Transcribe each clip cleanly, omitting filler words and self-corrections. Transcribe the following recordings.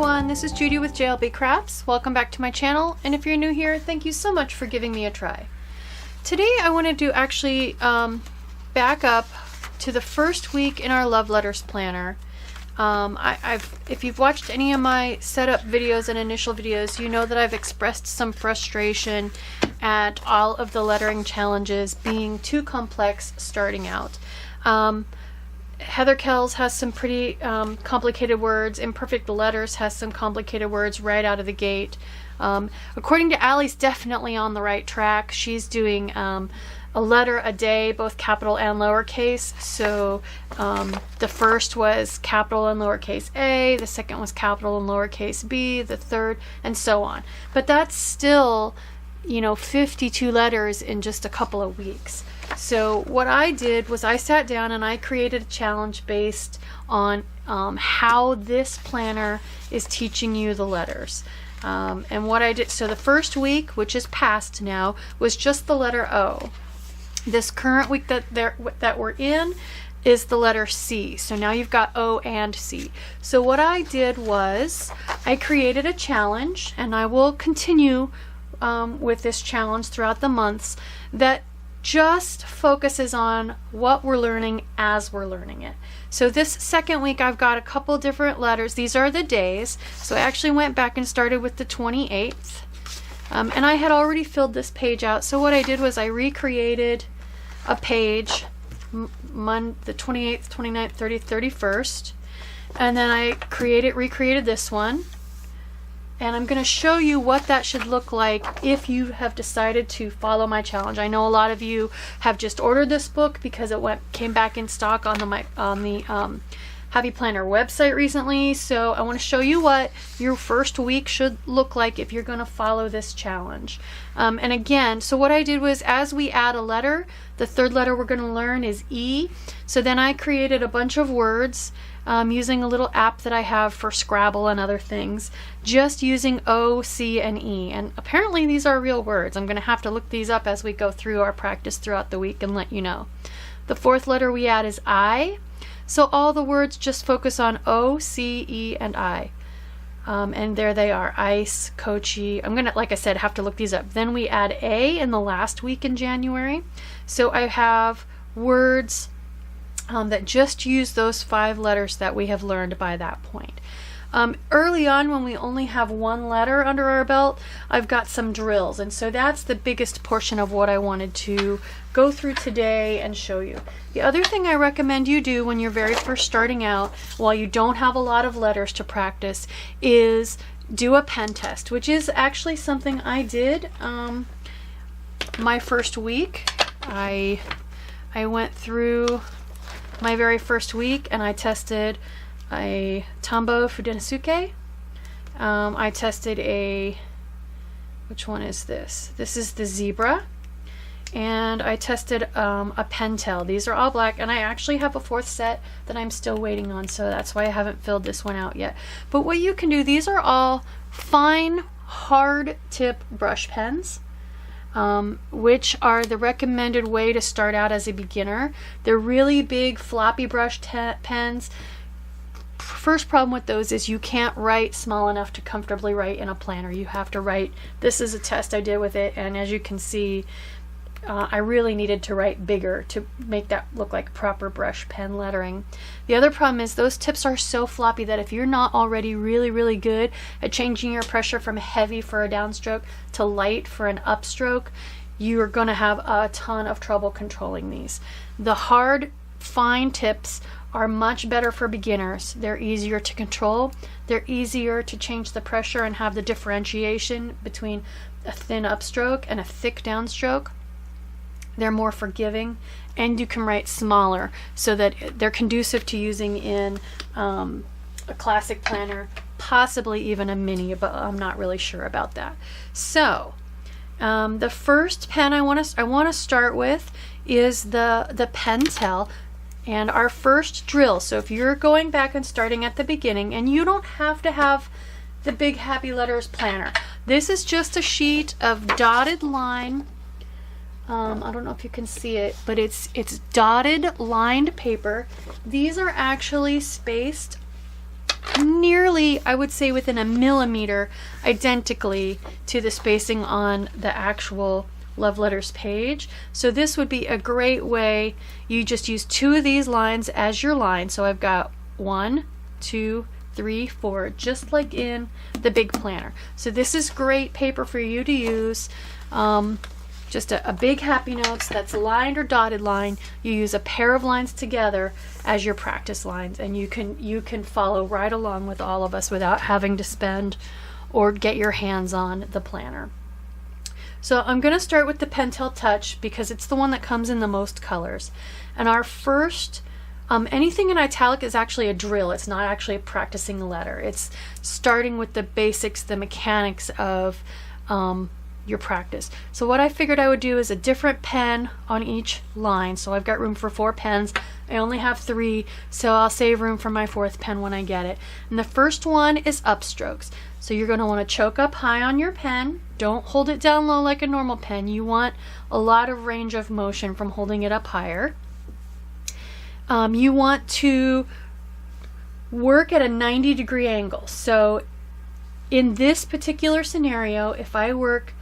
everyone, this is Judi with JLBCrafts. Welcome back to my channel, and if you're new here, thank you so much for giving me a try. Today I wanted to actually back up to the first week in our Love Letters Planner. If you've watched any of my setup videos and initial videos, you know that I've expressed some frustration at all of the lettering challenges being too complex starting out. Heather Kells has some pretty complicated words. Imperfect Letters has some complicated words right out of the gate. According to Allie's definitely on the right track. She's doing a letter a day, both capital and lowercase. So the first was capital and lowercase a, the second was capital and lowercase b, the third, and so on. But that's still, 52 letters in just a couple of weeks. So what I did was I sat down and I created a challenge based on how this planner is teaching you the letters. And what I did, so the first week, which is past now, was just the letter O. This current week that we're in is the letter C. So now you've got O and C. So what I did was I created a challenge, and I will continue with this challenge throughout the months, that just focuses on what we're learning as we're learning it. So this second week I've got a couple different letters. These are the days. So I actually went back and started with the 28th. And I had already filled this page out. So what I did was I recreated a page, the 28th, 29th, 30th, 31st. And then I recreated this one. And I'm going to show you what that should look like if you have decided to follow my challenge. I know a lot of you have just ordered this book because it came back in stock on the Happy Planner website recently. So I want to show you what your first week should look like if you're going to follow this challenge. And again, so what I did was, as we add a letter, the third letter we're going to learn is E. So then I created a bunch of words using a little app that I have for Scrabble and other things, just using O, C, and E. And apparently these are real words. I'm going to have to look these up as we go through our practice throughout the week and let you know. The fourth letter we add is I. So all the words just focus on O, C, E, and I. And there they are. Ice, Kochi. I'm going to, like I said, have to look these up. Then we add A in the last week in January. So I have words that just use those 5 letters that we have learned by that point. Early on, when we only have one letter under our belt, I've got some drills, and so that's the biggest portion of what I wanted to go through today and show you. The other thing I recommend you do when you're very first starting out, while you don't have a lot of letters to practice, is do a pen test, which is actually something I did my first week. I went through my very first week and I tested a Tombow Fudenosuke. I tested which one is this? This is the Zebra. And I tested a Pentel. These are all black, and I actually have a 4th set that I'm still waiting on, so that's why I haven't filled this one out yet. But what you can do, these are all fine, hard tip brush pens, which are the recommended way to start out as a beginner. They're really big floppy brush pens. First problem with those is you can't write small enough to comfortably write in a planner. You have to write, this is a test I did with it, and as you can see, I really needed to write bigger to make that look like proper brush pen lettering. The other problem is those tips are so floppy that if you're not already really, really good at changing your pressure from heavy for a downstroke to light for an upstroke, you're going to have a ton of trouble controlling these. The hard, fine tips are much better for beginners. They're easier to control. They're easier to change the pressure and have the differentiation between a thin upstroke and a thick downstroke. They're more forgiving, and you can write smaller so that they're conducive to using in a classic planner, possibly even a mini, but I'm not really sure about that. So the first pen I want to start with is the Pentel. And our first drill, so if you're going back and starting at the beginning, and you don't have to have the big Happy Letters planner, this is just a sheet of dotted line. I don't know if you can see it, but it's dotted lined paper. These are actually spaced nearly, I would say within a millimeter, identically to the spacing on the actual Love Letters page. So this would be a great way. You just use 2 of these lines as your line. So I've got 1, 2, 3, 4, just like in the big planner. So this is great paper for you to use. Just a big Happy Notes that's lined or dotted line. You use a pair of lines together as your practice lines, and you can follow right along with all of us without having to spend or get your hands on the planner. So I'm going to start with the Pentel Touch because it's the one that comes in the most colors. And our first, anything in italic is actually a drill. It's not actually practicing a letter. It's starting with the basics, the mechanics of your practice. So what I figured I would do is a different pen on each line. So I've got room for 4 pens. I only have 3, so I'll save room for my 4th pen when I get it. And the first one is Upstrokes. So you're going to want to choke up high on your pen. Don't hold it down low like a normal pen. You want a lot of range of motion from holding it up higher. You want to work at a 90-degree angle. So in this particular scenario, if I work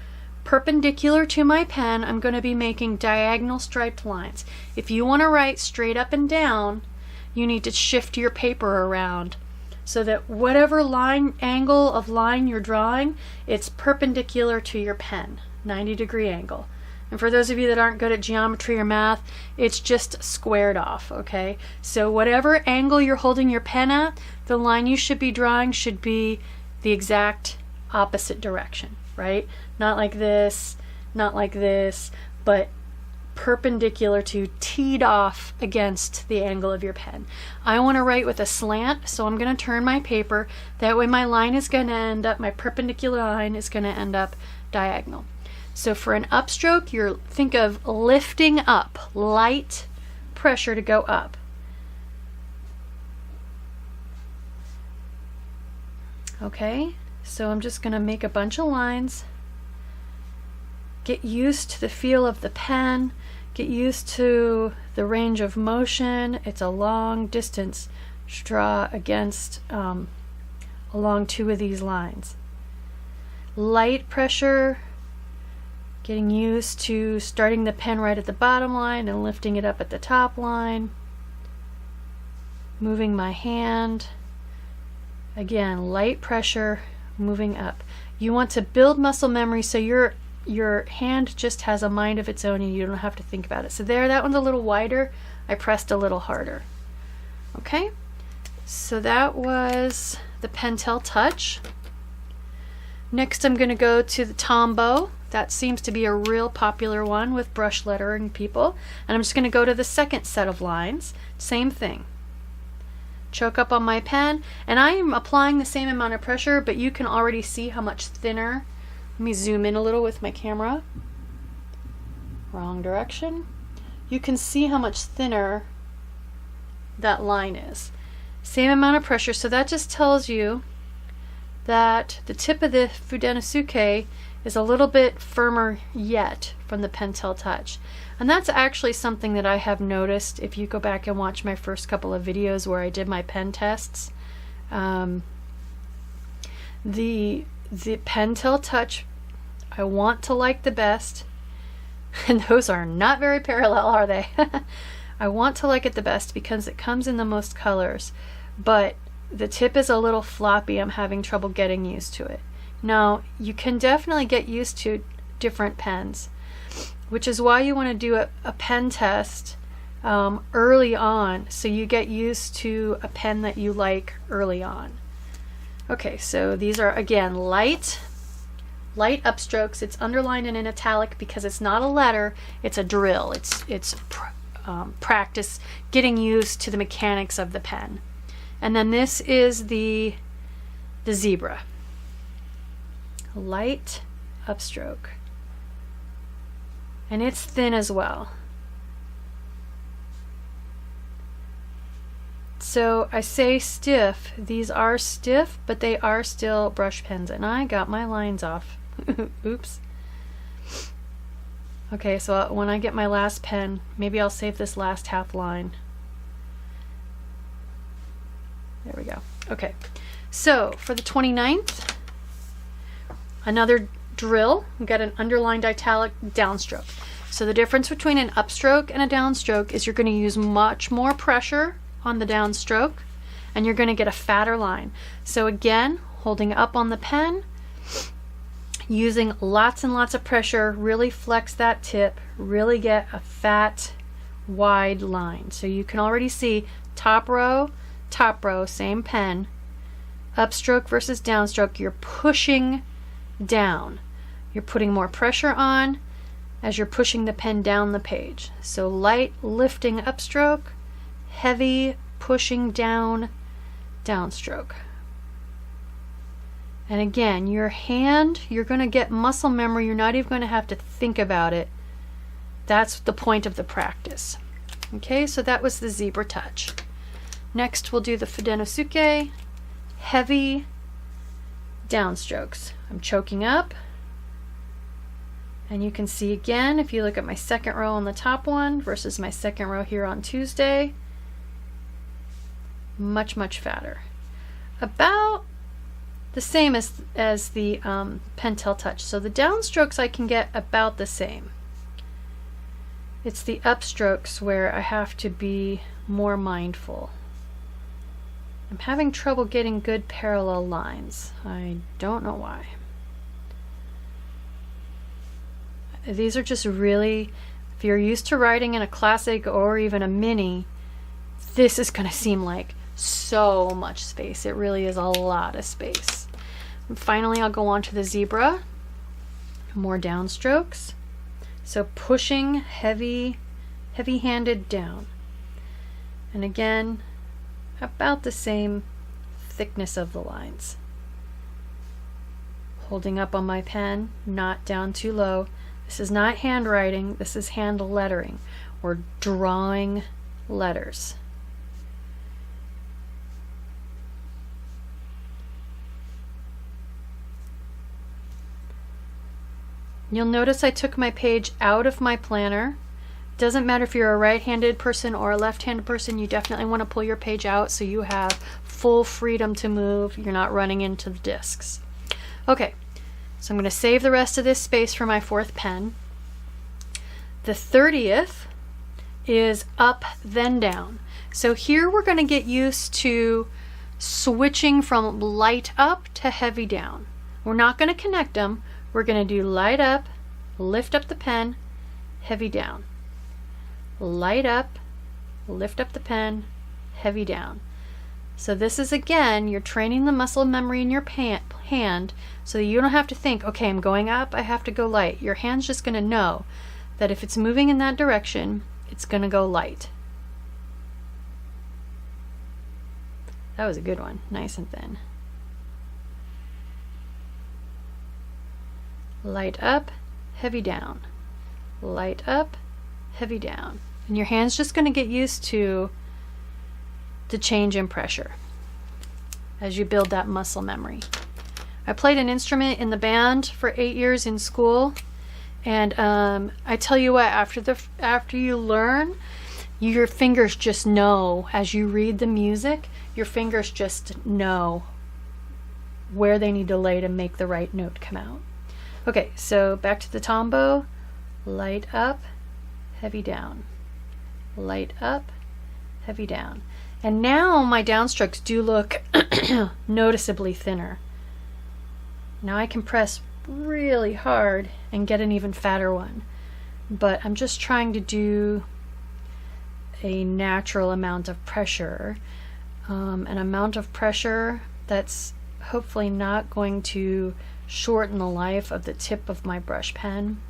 perpendicular to my pen, I'm going to be making diagonal striped lines. If you want to write straight up and down, you need to shift your paper around so that whatever angle of line you're drawing, it's perpendicular to your pen, 90-degree angle. And for those of you that aren't good at geometry or math, it's just squared off, okay? So whatever angle you're holding your pen at, the line you should be drawing should be the exact opposite direction, right? Not like this, but perpendicular to, teed off against the angle of your pen. I want to write with a slant, so I'm going to turn my paper. That way my line is going to end up, my perpendicular line is going to end up diagonal. So for an upstroke, think of lifting up, light pressure to go up. Okay, so I'm just going to make a bunch of lines. Get used to the feel of the pen. Get used to the range of motion. It's a long distance draw against along 2 of these lines. Light pressure, getting used to starting the pen right at the bottom line and lifting it up at the top line. Moving my hand. Again, light pressure, moving up. You want to build muscle memory so your hand just has a mind of its own and you don't have to think about it. So there, that one's a little wider. I pressed a little harder. Okay, so that was the Pentel Touch. Next I'm going to go to the Tombow. That seems to be a real popular one with brush lettering people. And I'm just going to go to the second set of lines. Same thing. Choke up on my pen, and I am applying the same amount of pressure, but you can already see how much thinner. Let me zoom in a little with my camera. Wrong direction. You can see how much thinner that line is. Same amount of pressure, so that just tells you that the tip of the Fudenosuke is a little bit firmer yet from the Pentel Touch. And that's actually something that I have noticed if you go back and watch my first couple of videos where I did my pen tests. The Pentel Touch I want to like the best, and those are not very parallel, are they? I want to like it the best because it comes in the most colors, but the tip is a little floppy. I'm having trouble getting used to it. Now, you can definitely get used to different pens, which is why you want to do a pen test early on, so you get used to a pen that you like early on. Okay, so these are, again, light upstrokes. It's underlined and in italic because it's not a letter, it's a drill. It's practice getting used to the mechanics of the pen. And then this is the zebra. Light upstroke. And it's thin as well. So I say stiff. These are stiff, but they are still brush pens. And I got my lines off. Oops. Okay, so when I get my last pen, maybe I'll save this last half line. There we go. Okay, so for the 29th, another drill. We got an underlined italic downstroke. So the difference between an upstroke and a downstroke is you're going to use much more pressure on the downstroke and you're going to get a fatter line. So again, holding up on the pen, using lots and lots of pressure, really flex that tip, really get a fat, wide line. So you can already see top row, same pen, upstroke versus downstroke, you're pushing down. You're putting more pressure on as you're pushing the pen down the page. So light lifting upstroke, heavy pushing down downstroke. And again, your hand, you're going to get muscle memory. You're not even going to have to think about it. That's the point of the practice. Okay, so that was the zebra touch. Next, we'll do the Fudenosuke, heavy downstrokes. I'm choking up. And you can see again, if you look at my second row on the top one versus my second row here on Tuesday, much, much fatter. About the same as the Pentel touch. So the downstrokes I can get about the same. It's the upstrokes where I have to be more mindful. I'm having trouble getting good parallel lines. I don't know why. These are just really, if you're used to writing in a classic or even a mini, this is going to seem like so much space. It really is a lot of space. And finally, I'll go on to the zebra. More downstrokes. So pushing heavy-handed down. And again, about the same thickness of the lines. Holding up on my pen, not down too low. This is not handwriting, this is hand lettering. We're drawing letters. You'll notice I took my page out of my planner. Doesn't matter if you're a right-handed person or a left-handed person, you definitely want to pull your page out so you have full freedom to move. You're not running into the discs. Okay, so I'm going to save the rest of this space for my fourth pen. The 30th is up, then down. So here we're going to get used to switching from light up to heavy down. We're not going to connect them. We're going to do light up, lift up the pen, heavy down. Light up, lift up the pen, heavy down. So this is, again, you're training the muscle memory in your hand so that you don't have to think, okay, I'm going up, I have to go light. Your hand's just going to know that if it's moving in that direction, it's going to go light. That was a good one, nice and thin. Light up, heavy down. Light up, heavy down. And your hand's just going to get used to the change in pressure as you build that muscle memory. I played an instrument in the band for 8 years in school, and I tell you what, after you learn, your fingers just know. As you read the music, your fingers just know where they need to lay to make the right note come out. Okay, so back to the tombow. Light up, heavy down. Light up, heavy down. And now my downstrokes do look noticeably thinner. Now I can press really hard and get an even fatter one. But I'm just trying to do a natural amount of pressure. An amount of pressure that's hopefully not going to shorten the life of the tip of my brush pen.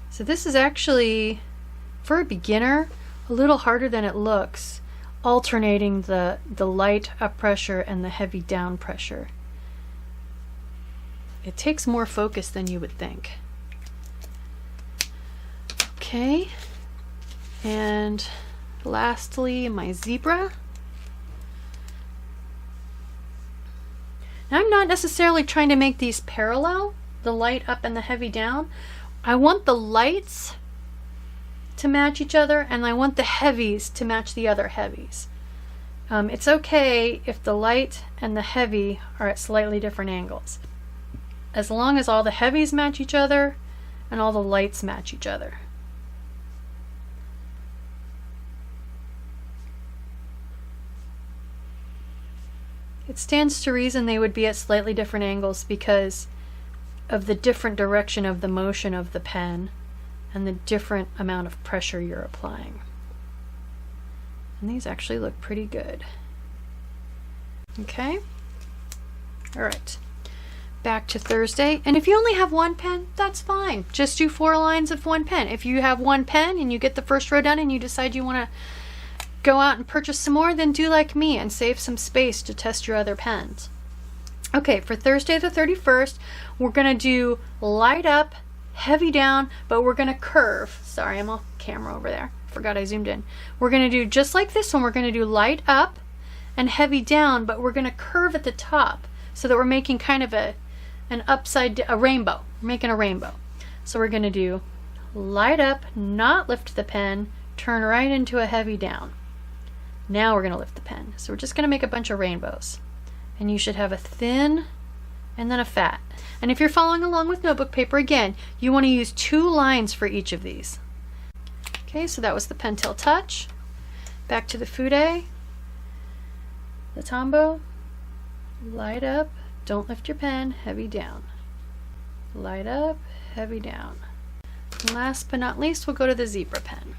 So this is actually, for a beginner, a little harder than it looks, alternating the light up pressure and the heavy down pressure. It takes more focus than you would think. Okay, and lastly, my zebra. Now, I'm not necessarily trying to make these parallel, the light up and the heavy down. I want the lights to match each other, and I want the heavies to match the other heavies. It's okay if the light and the heavy are at slightly different angles, as long as all the heavies match each other and all the lights match each other. It stands to reason they would be at slightly different angles because of the different direction of the motion of the pen and the different amount of pressure you're applying. And these actually look pretty good. Okay. All right. Back to Thursday. And if you only have one pen, that's fine. Just do 4 lines of one pen. If you have one pen and you get the first row done and you decide you want to go out and purchase some more, then do like me and save some space to test your other pens. Okay, for Thursday the 31st, we're going to do light up, heavy down, but we're going to curve. Sorry, I'm off camera over there. Forgot I zoomed in. We're going to do just like this one. We're going to do light up and heavy down, but we're going to curve at the top so that we're making kind of a rainbow. We're making a rainbow. So we're going to do light up, not lift the pen, turn right into a heavy down. Now we're going to lift the pen. So we're just going to make a bunch of rainbows. And you should have a thin and then a fat. And if you're following along with notebook paper, again, you want to use 2 lines for each of these. Okay, so that was the Pentel Touch. Back to the Fude, the Tombow, light up, don't lift your pen, heavy down. Light up, heavy down. And last but not least, we'll go to the Zebra pen.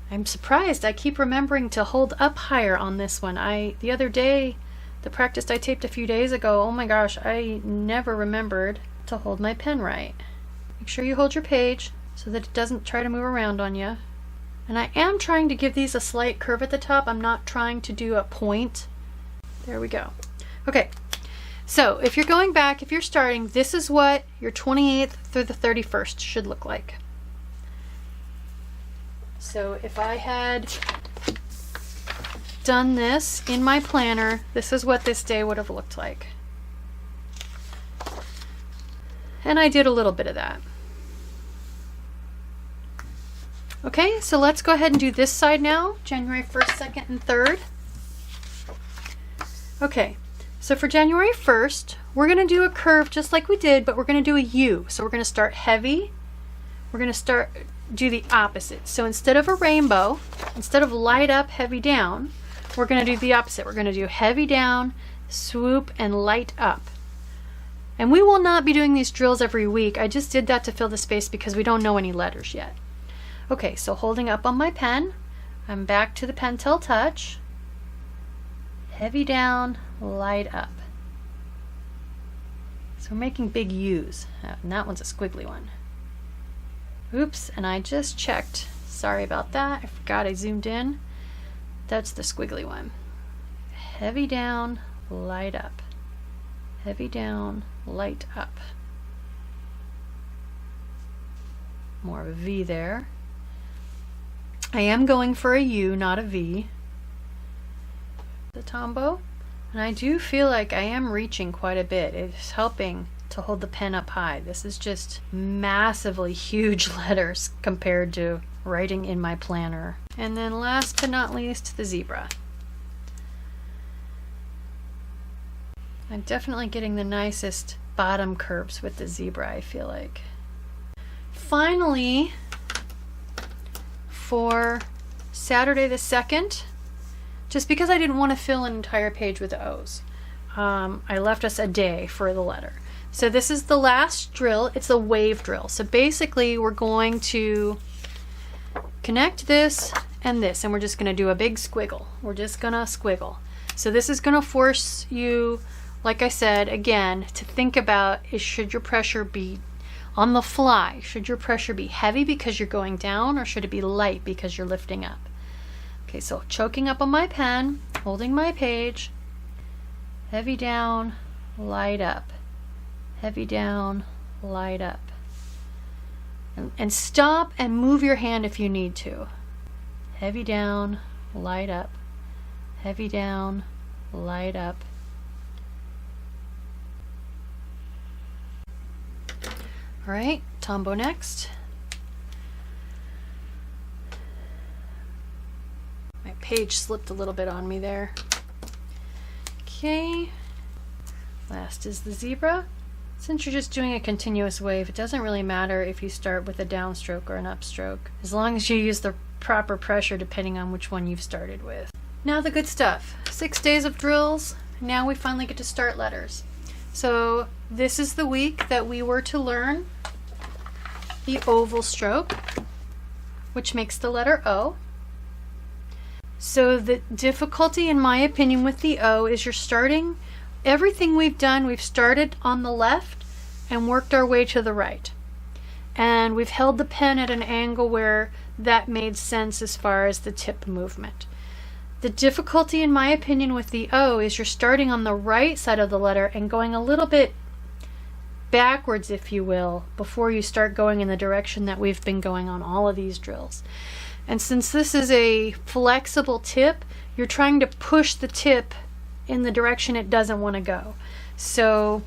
I'm surprised. I keep remembering to hold up higher on this one. The other day, the practice I taped a few days ago, oh my gosh, I never remembered to hold my pen right. Make sure you hold your page so that it doesn't try to move around on you. And I am trying to give these a slight curve at the top. I'm not trying to do a point. There we go. Okay, so if you're going back, if you're starting, this is what your 28th through the 31st should look like. So if I had done this in my planner, this is what this day would have looked like. And I did a little bit of that. Okay, so let's go ahead and do this side now, January 1st, 2nd, and 3rd. Okay, so for January 1st, we're going to do a curve just like we did, but we're going to do a U. So we're going to start heavy. We're going to do the opposite. So instead of a rainbow, instead of light up, heavy down, we're going to do the opposite. We're going to do heavy down, swoop, and light up. And we will not be doing these drills every week. I just did that to fill the space because we don't know any letters yet. Okay, so holding up on my pen, I'm back to the Pentel Touch. Heavy down, light up. So we're making big U's. And that one's a squiggly one. Oops, and I just checked. Sorry about that. I forgot I zoomed in. That's the squiggly one. Heavy down, light up. Heavy down, light up. More of a V there. I am going for a U, not a V. The Tombow. And I do feel like I am reaching quite a bit. It's helping to hold the pen up high. This is just massively huge letters compared to writing in my planner. And then last but not least, the Zebra. I'm definitely getting the nicest bottom curves with the Zebra, I feel like. Finally, for Saturday the 2nd, just because I didn't want to fill an entire page with O's, I left us a day for the letter. So this is the last drill. It's a wave drill. So basically we're going to connect this and this, and we're just going to do a big squiggle. We're just going to squiggle. So this is going to force you, like I said, again, to think about should your pressure be on the fly? Should your pressure be heavy because you're going down, or should it be light because you're lifting up? Okay, so choking up on my pen, holding my page, heavy down, light up. Heavy down, light up. And stop and move your hand if you need to. Heavy down, light up. Heavy down, light up. All right, Tombow next. My page slipped a little bit on me there. Okay. Last is the zebra. Since you're just doing a continuous wave, it doesn't really matter if you start with a downstroke or an upstroke, as long as you use the proper pressure depending on which one you've started with. Now the good stuff. 6 days of drills. Now we finally get to start letters. So this is the week that we were to learn the oval stroke, which makes the letter O. So the difficulty, in my opinion, with the O is you're starting, everything we've done, we've started on the left and worked our way to the right. And we've held the pen at an angle where that made sense as far as the tip movement. The difficulty, in my opinion, with the O is you're starting on the right side of the letter and going a little bit backwards, if you will, before you start going in the direction that we've been going on all of these drills. And since this is a flexible tip, you're trying to push the tip in the direction it doesn't want to go. So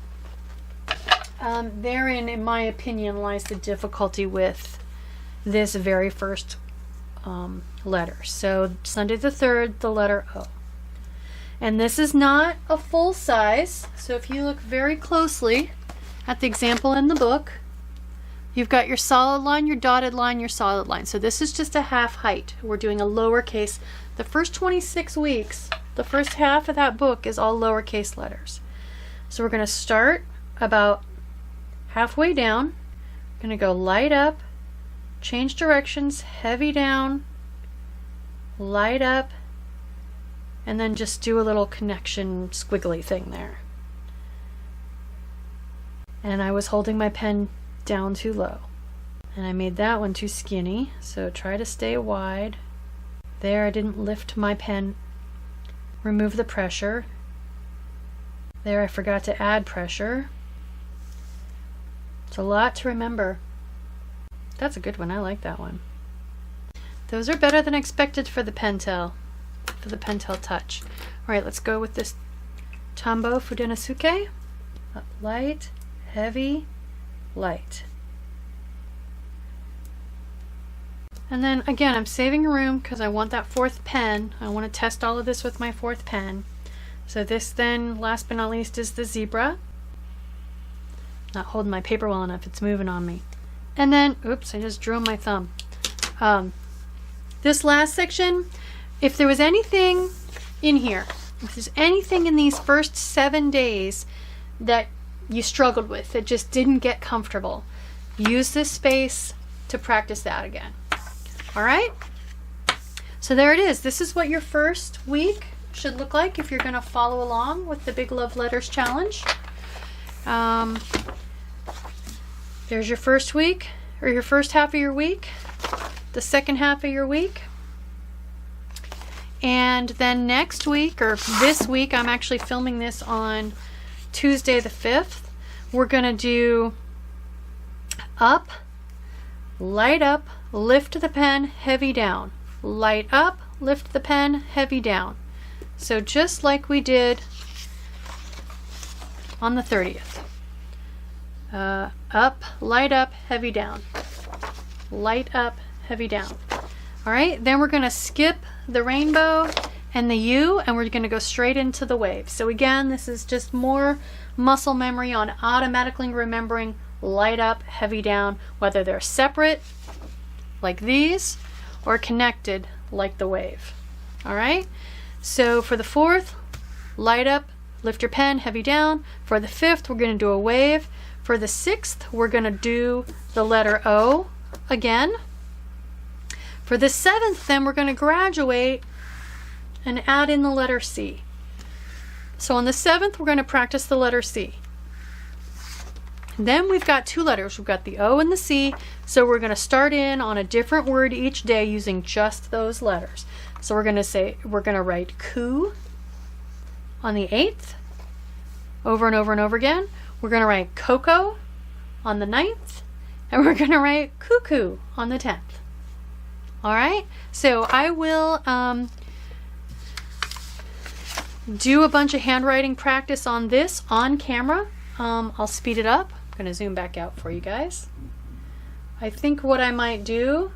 therein, in my opinion, lies the difficulty with this very first letter. So Sunday the 3rd, the letter O. And this is not a full size, so if you look very closely at the example in the book, you've got your solid line, your dotted line, your solid line. So this is just a half height. We're doing a lowercase. The first 26 weeks, the first half of that book is all lowercase letters. So we're going to start about halfway down. We're going to go light up, change directions, heavy down, light up, and then just do a little connection squiggly thing there. And I was holding my pen down too low. And I made that one too skinny, so try to stay wide. There, I didn't lift my pen. Remove the pressure. There, I forgot to add pressure. It's a lot to remember. That's a good one. I like that one. Those are better than expected for the Pentel, for the Pentel Touch. All right, let's go with this Tombow Fudenosuke. Up light, heavy, light. And then again, I'm saving room because I want that 4th pen. I want to test all of this with my 4th pen. So this then, last but not least, is the zebra. Not holding my paper well enough, it's moving on me. And then, oops, I just drew on my thumb. This last section, if there was anything in here, if there's anything in these first 7 days that you struggled with, that just didn't get comfortable, use this space to practice that again. All right? So there it is. This is what your first week should look like if you're going to follow along with the Big Love Letters Challenge. There's your first week, or your first half of your week, the second half of your week. And then next week, or this week, I'm actually filming this on Tuesday the 5th. We're going to do up, light up, lift the pen, heavy down. Light up, lift the pen, heavy down. So just like we did on the 30th. Up, light up, heavy down. Light up, heavy down. All right, then we're going to skip the rainbow and the U, and we're going to go straight into the wave. So again, this is just more muscle memory on automatically remembering light up, heavy down, whether they're separate, like these, or connected, like the wave. All right, so for the 4th, light up, lift your pen, heavy down. For the 5th, we're going to do a wave. For the 6th, we're going to do the letter O again. For the 7th, then we're going to graduate and add in the letter C. So on the 7th, we're going to practice the letter C. Then we've got 2 letters. We've got the O and the C. So we're going to start in on a different word each day using just those letters. So we're going to write ku on the 8th, over and over and over again. We're going to write cocoa on the 9th, and we're going to write cuckoo on the 10th. All right, so I will do a bunch of handwriting practice on this on camera. I'll speed it up. I'm going to zoom back out for you guys. I think what I might do,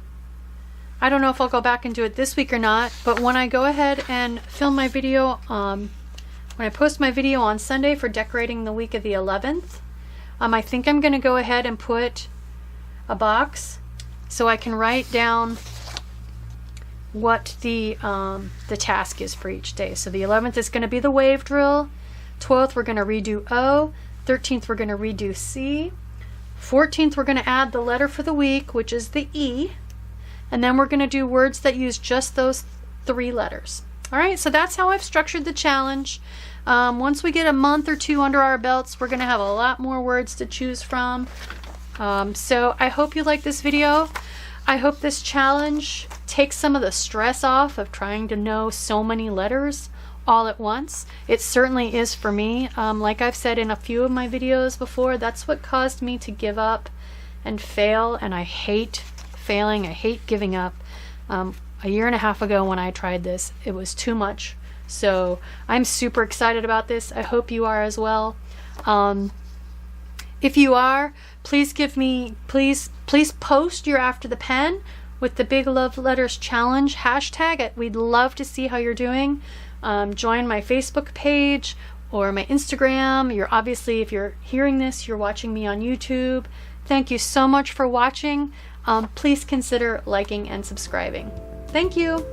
I don't know if I'll go back and do it this week or not, but when I go ahead and film my video, when I post my video on Sunday for decorating the week of the 11th, I think I'm going to go ahead and put a box so I can write down what the task is for each day. So the 11th is going to be the wave drill. 12th we're going to redo O. 13th we're going to redo C. 14th we're going to add the letter for the week, which is the E. And then we're going to do words that use just those 3 letters. All right, so that's how I've structured the challenge. Once we get a month or 2 under our belts, we're going to have a lot more words to choose from. So I hope you like this video. I hope this challenge takes some of the stress off of trying to know so many letters all at once. It certainly is for me. Like I've said in a few of my videos before, that's what caused me to give up and fail, and I hate failing. I hate giving up. A year and a half ago when I tried this, it was too much. So I'm super excited about this. I hope you are as well. If you are, please post your After the Pen with the Big Love Letters Challenge hashtag. We'd love to see how you're doing. Join my Facebook page or my Instagram. Obviously, if you're hearing this, you're watching me on YouTube. Thank you so much for watching. Please consider liking and subscribing. Thank you.